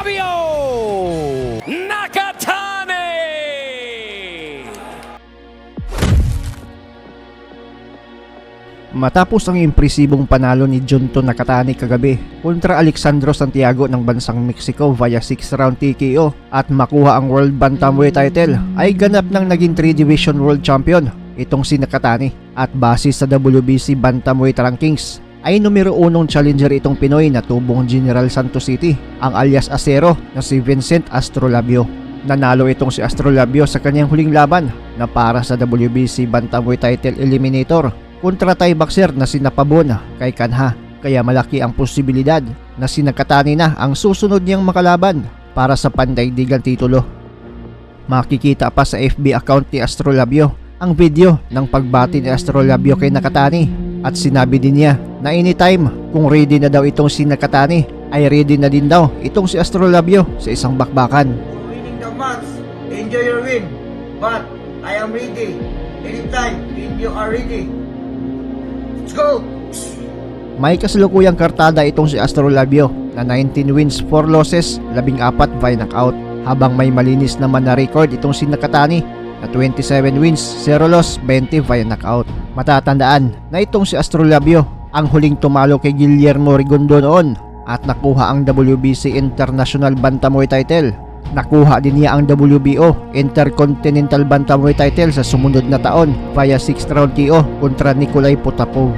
Fabio Nakatani! Matapos ang impresibong panalo ni Junto Nakatani kagabi kontra Alexandro Santiago ng bansang Mexico via 6-round TKO at makuha ang World Bantamweight title, ay ganap ng naging 3-division World Champion itong si Nakatani. At base sa WBC Bantamweight Rankings ay numero 1 challenger itong Pinoy na tubong General Santos City, ang alias Acero na si Vincent Astrolabio. Nanalo itong si Astrolabio sa kanyang huling laban na para sa WBC Bantamweight title eliminator kontra Thai boxer na si Napabon kay Kanha, kaya malaki ang posibilidad na si Nakatani na ang susunod niyang makalaban para sa pandaigdigang titulo. Makikita pa sa FB account ni Astrolabio ang video ng pagbati ni Astrolabio kay Nakatani at sinabi din niya na anytime kung ready na daw itong si Nakatani ay ready na din daw itong si Astrolabio sa isang bakbakan. Winning the match, enjoy your win, but I am ready. Anytime when you are ready. Let's go! May kasalukuyang kartada itong si Astrolabio na 19 wins, 4 losses, 14 via knockout, habang may malinis naman na record itong si Nakatani na 27 wins, 0 loss, 20 via knockout. Matatandaan na itong si Astrolabio ang huling tumalo kay Guillermo Rigondo noon at nakuha ang WBC International Bantamweight title. Nakuha din niya ang WBO Intercontinental Bantamweight title sa sumunod na taon via 6th-round KO kontra Nikolai Potapov.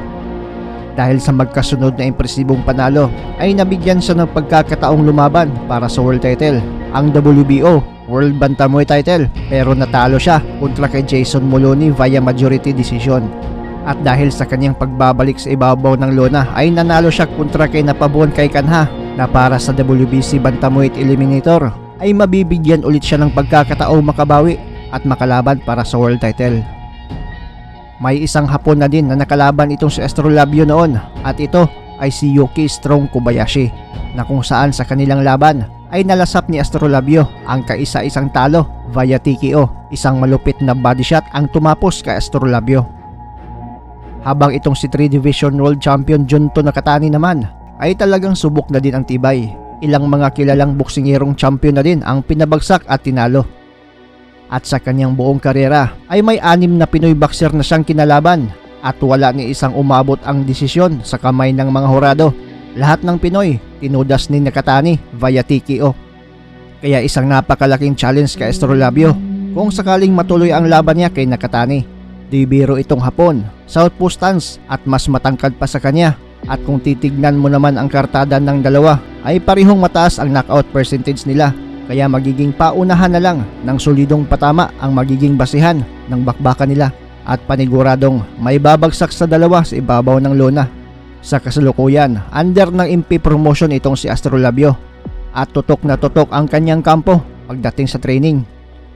Dahil sa magkasunod na impresibong panalo ay nabigyan siya ng pagkakataong lumaban para sa world title, ang WBO World Bantamweight title, pero natalo siya kontra kay Jason Moloney via majority decision. At dahil sa kanyang pagbabalik sa ibabaw ng lona ay nanalo siya kontra kay Napabon kay Kanha na para sa WBC Bantamweight eliminator ay mabibigyan ulit siya ng pagkakataong makabawi at makalaban para sa world title. May isang Hapon na din na nakalaban itong si Astrolabio noon at ito ay si Yuki Strong Kobayashi, na kung saan sa kanilang laban ay nalasap ni Astrolabio ang kaisa-isang talo via TKO. Isang malupit na body shot ang tumapos kay Astrolabio. Habang itong si 3-division World Champion Junto Nakatani naman ay talagang subok na din ang tibay. Ilang mga kilalang boksingerong champion na din ang pinabagsak at tinalo. At sa kanyang buong karera ay may 6 na Pinoy boxer na siyang kinalaban at wala ni isang umabot ang desisyon sa kamay ng mga hurado. Lahat ng Pinoy tinudas ni Nakatani via TKO. Kaya isang napakalaking challenge kay Astrolabio kung sakaling matuloy ang laban niya kay Nakatani. Di biro itong Hapon, southpaw stance at mas matangkad pa sa kanya. At kung titignan mo naman ang kartada ng dalawa ay parehong mataas ang knockout percentage nila, kaya magiging paunahan na lang ng solidong patama ang magiging basihan ng bakbakan nila at paniguradong may babagsak sa dalawa sa ibabaw ng lona. Sa kasalukuyan, under ng MP promotion itong si Astrolabio at tutok na tutok ang kanyang kampo pagdating sa training.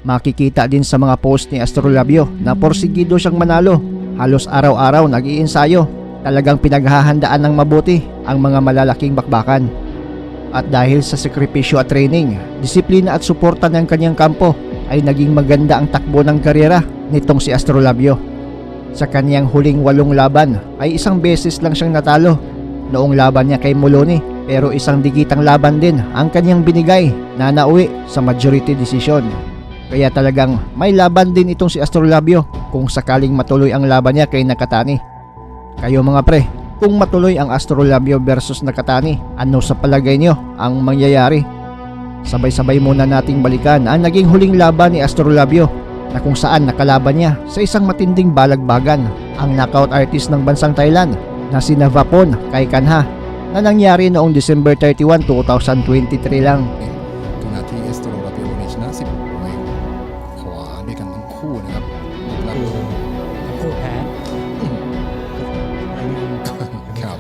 Makikita din sa mga post ni Astrolabio na porsigido siyang manalo. Halos araw-araw nag-iinsayo. Talagang pinaghahandaan ng mabuti ang mga malalaking bakbakan. At dahil sa sakripisyo at training, disiplina at suporta ng kanyang kampo ay naging maganda ang takbo ng karyera nitong si Astrolabio. Sa kanyang huling 8 laban ay isang beses lang siyang natalo noong laban niya kay Moloney, pero isang digitang laban din ang kanyang binigay na nauwi sa majority decision. Kaya talagang may laban din itong si Astrolabio kung sakaling matuloy ang laban niya kay Nakatani. Kayo mga pre, kung matuloy ang Astrolabio versus Nakatani, ano sa palagay nyo ang mangyayari? Sabay-sabay muna nating balikan ang naging huling laban ni Astrolabio na kung saan nakalaban niya sa isang matinding balagbagan ang knockout artist ng bansang Thailand na si Navapon kay Kanha na nangyari noong December 31, 2023 lang. ขณะที่เอสโตรลาเปียโอชนะ10มวยขวาด้วยกันทั้งคู่นะครับแล้ว คู่แพ้ ครับ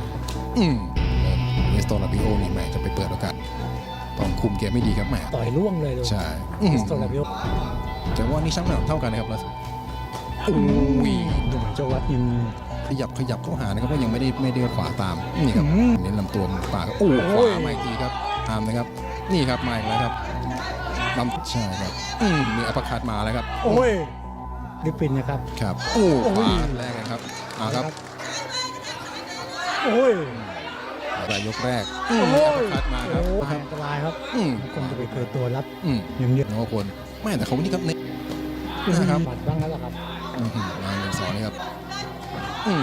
เอสโตรลาเปียโอนี่แม่จะไปเปิดโอกาสตอนคุมเกมไม่ดีครับแม่ ต่อยล่วงเลยดู ใช่ คริสโตลาเบล แต่ว่านี่ช่างน้ำหนักเท่ากันนะครับแล้วอุ้ย ดูเหมือนจะวัดยัง ขยับเข้าหานะครับก็ยังไม่ได้ขวาตามนี่ครับเน้นลำตัวปากโอ้ขวามาอีกทีครับตามนะครับนี่ครับมาอีกแล้วครับลำใช่ครับมีอัปเปอร์คัตมาแล้วครับ โอ้ยลิปปินนะครับ ครับโอ้ขวาแรกกันครับครับ โอ้ย ค ปลายยกแรก โอ้โห อัปเปอร์คัตมาครับ โอ้โหอันตรายครับ อืม คงจะไปเคยตัวรับ อย่างเดียวน้องคนไม่แต่เขานี่ครับนี่ นะครับ บัดบ้างแล้วล่ะครับ มา1-2นี่ครับ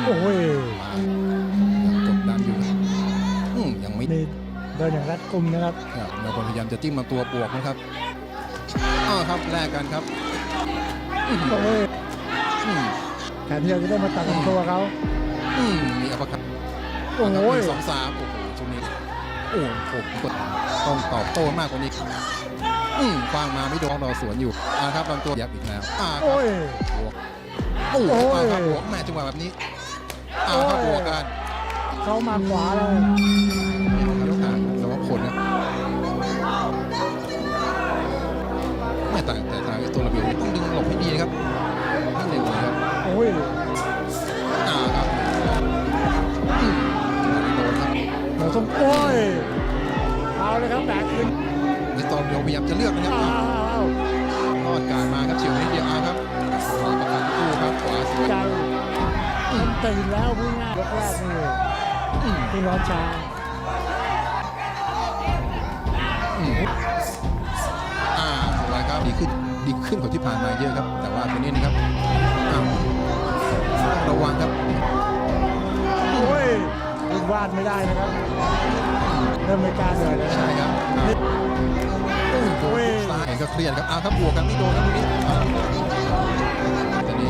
โอ้ย มายังกดดันอยู่ยังไม่ นี่เดินอย่างรัดกุมนะครับ ครับน้องคนพยายามจะจิ้มมาตัวบวกนะครับครับแลกกันครับ โอ้ย อืม แขนเดียวจะได้มาตัดกับตัวเขา มีอัปเปอร์คัต โอ้ย 2-3โอ้โหช่วงนี้โอ้โหกดต้องตอบโต้มากกว่านี้ฟางมาไม่โดนเราสวนอยู่ครับลำตัวยับอีกแล้วครับ โอ้ย บวกโอ้ โอ้ย ครับบวกแม่จังหวะแบบนี้ครับบวกกัน เขามาขวาเลย ยกขาสำหรับคนนะไม่ต่างแต่ทางไอ้ตัวระเบียบต้องดึงหลบให้ดีนะครับนี่หนึ่งเลยครับ โอ้ย ครับโดนครับ เราต้องโอ้ยเอาเลยครับแบกขึ้น ไอ้ตัวระเบียบพยายามจะเลือกนะครับ เอา รอดการมาครับเฉียวนิดเดียวครับประกันคู่ครับขวาสวย ใจมันตื่นแล้วพูดง่ายยกแรกนี่ที่ร้อนชา สวยครับดีขึ้นกว่าที่ผ่านมาเยอะครับ แต่ว่าตัวนี้นะครับระวังครับ โอ้ยพูดวาดไม่ได้นะครับเริ่มไม่กล้าเลยแล้ว ใช่ครับโอ้ยซ้ายก็เครียดครับครับบวกกันไม่โดนนะตรงนี้ตอนนี้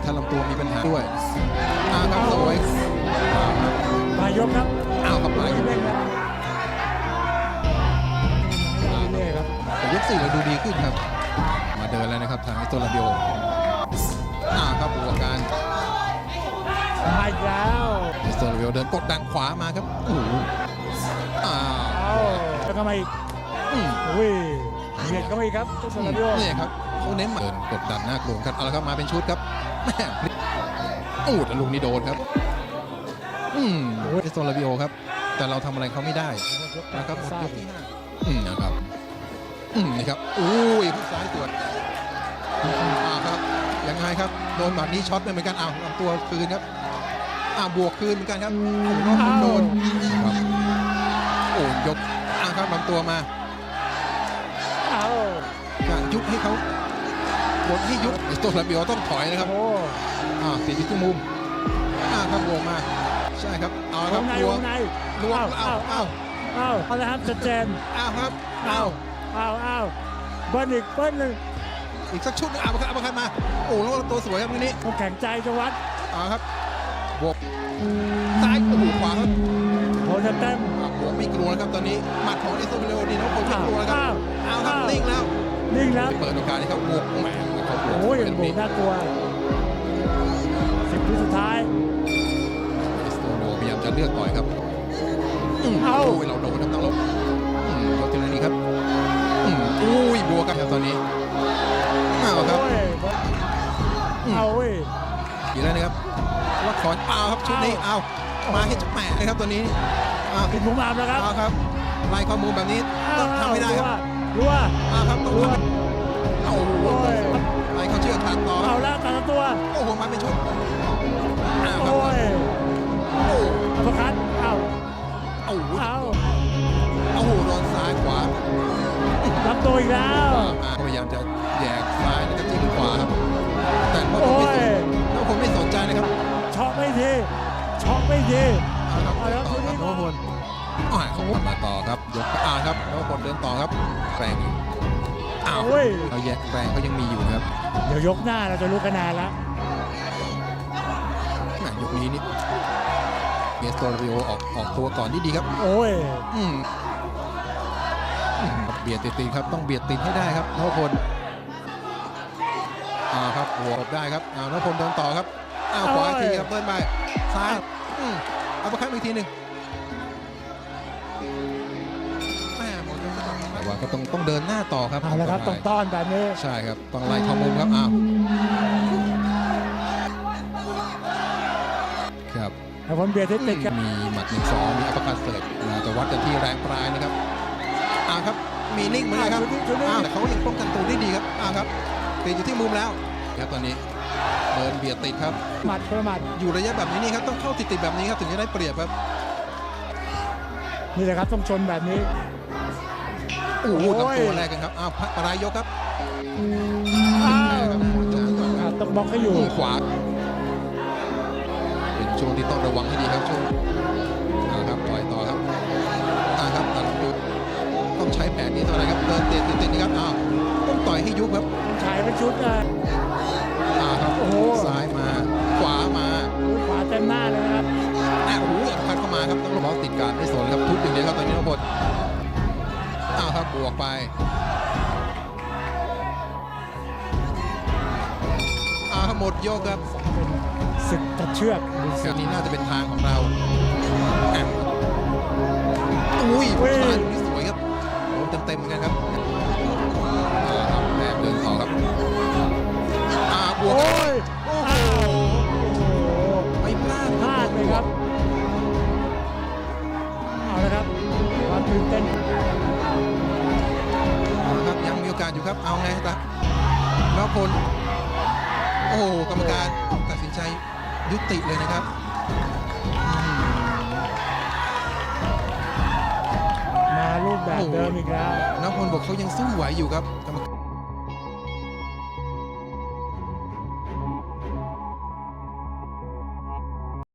ถ้าลำตัวมีปัญหาด้วยครับสวย ปลายยกครับ ครับไป เร่งแล้วเรื่อยๆครับ แต่ยก4เราดูดีขึ้นครับ มาเดินแล้วนะครับทางไอตัวลาเบียวครับบวกกัน มาอีกแล้ว ไอตัวลาเบียวเดินกดดันขวามาครับโอ้โหเอาแล้วก็มาอีกโอ้ยเบียดเข้ามาอีกครับตุสลาบิโอ นี่ครับเขาเน้นเดินกดดันหน้ากลวงครับเอาละครับมาเป็นชุดครับแม่แต่ลูกนี้โดนครับไอตัวลาเบียวครับแต่เราทำอะไรเขาไม่ได้นะครับหมดยกที่5นะครับนี่ครับผู้ซ้ายตรวจครับยังไงครับโดนแบบนี้ช็อตไปเหมือนกันลำตัวคืนครับบวกคืนเหมือนกันครับโดนครับยกครับลำตัวมายุบให้เขาบดให้ยุบตัวระเบียวต้องถอยนะครับเสียที่มุมครับวงมาใช่ครับเอาครับวงลวงเอาแล้วครับชัดเจน ครับเอาเบิ้ลอีกเบิ้ลหนึ่ง อีกสักชุดนึงเอามาคันมาแล้วตัวสวยครับนี้ ต้องแข็งใจจะวัด ครับบวกซ้ายขวาครับ โหจะเต็ม บวกไม่กลัวนะครับตอนนี้หมัดของเอสโตเบโลดีนะคนไม่กลัวนะครับครับนิ่งแล้วเปิดโอกาสให้เขาบวกแหมเขาบวก โอ้ยโบกน่ากลัว10 ทีสุดท้าย เอสโตเบโลพยายามจะเลือกต่อยครับเราโดนน้ำตาลบรถเทเลนี่ครับบวกกันครับตอนนี้ครับเอาเว้ย อีกแล้วนะครับว่าขอนครับชุดนี้มาให้จะแหมนะครับตัวนี้ปิดมุมอามแล้วครับ ครับไล่ข้อมูลแบบนี้ต้องทำไม่ได้ครับ รัว ครับต้องทำไล่เขาเชื่อขาดต่อ เอาแล้วแต่ละตัว มาเป็นชุดโอ้ยประคันเอาโดนซ้ายขวา รับตัวอีกแล้ว พยายามจะแยกซ้ายแล้วก็จิ้มขวาครับแต่ว่าผมไม่สนใจนะครับ ช็อกไม่ทีเอาแล้วคุณนพลเขามาต่อครับยกครับนพลเดินต่อครับแรงเราแยกแรงเขายังมีอยู่ครับ เดี๋ยวยกหน้าเราจะรู้คะแนนแล้ว ยกนี้นี่เอสโตเรียออกตัวก่อนดีครับเบียดติดครับต้องเบียดติดให้ได้ครับนพลครับหัวได้ครับนพลเดินต่อครับขวาทีครับเดินไปซ้ายเอาไปข้ามอีกทีหนึ่งแต่ว่าก็ต้องเดินหน้าต่อครับเอาละครับต้องต้อนแบบนี้ใช่ครับต้องไล่เข้ามุมครับครับ แต่ผมเบียดติดครับมีหมัด1-2มีอัปเปอร์คัตเสิร์ฟจะวัดกันที่แรงปลายนะครับครับมีนิ่งเหมือนกันครับแต่เขายังป้องกันตัวได้ดีครับครับติดอยู่ที่มุมแล้วครับตอนนี้เดินเบียดติดครับ หมัดประมาท อยู่ระยะแบบนี้นี่ครับต้องเข้าติดแบบนี้ครับถึงจะได้เปรียบครับ นี่แหละครับต้องชนแบบนี้ โอ้โห โอ้ย กับตัวแรกกันครับอ้าวปลายยกครับ อ้าว ครับจานก่อนครับ ต้องบล็อกให้อยู่ ขวาเป็นช่วงที่ต้องระวังให้ดีครับช่วงครับต่อยต่อครับครับตัดดูต้องใช้แผนนี้เท่าไหร่ครับเดินติดนี่ครับอ้าวต้องต่อยให้ยุบครับ ฉายเป็นชุดนะ ครับ โอ้โห ซ้ายมาขวามา ขวาเต็มหน้าเลยนะครับ โอ้โหอัดพัดเข้ามาครับต้องระวังติดการไม่สนครับทุบอย่างเดียวครับตอนนี้นพพลครับบวกไปหมดยกครับ เป็นศึกตัดเชือกดู แบ สิ บนี้น่าจะเป็นทางของเราอุ้ยซ้ายนี่สวยครับโดนเต็มๆเหมือนกันครับครับแต้มเดินต่อครับบวก โอ้ย โอ้โห โอ้โห ไม่พลาด พลาดเลยครับเอาละครับความตื่นเต้น ครับยังมีโอกาสอยู่ครับเอาไงครับแล้วพลโอ้โหกรรมการตัดสินใจยุติเลยนะครับ มารูปแบบเดิมอีกแล้ว น้ำพลบอกเขายังสู้ไหวอยู่ครับกรรมการ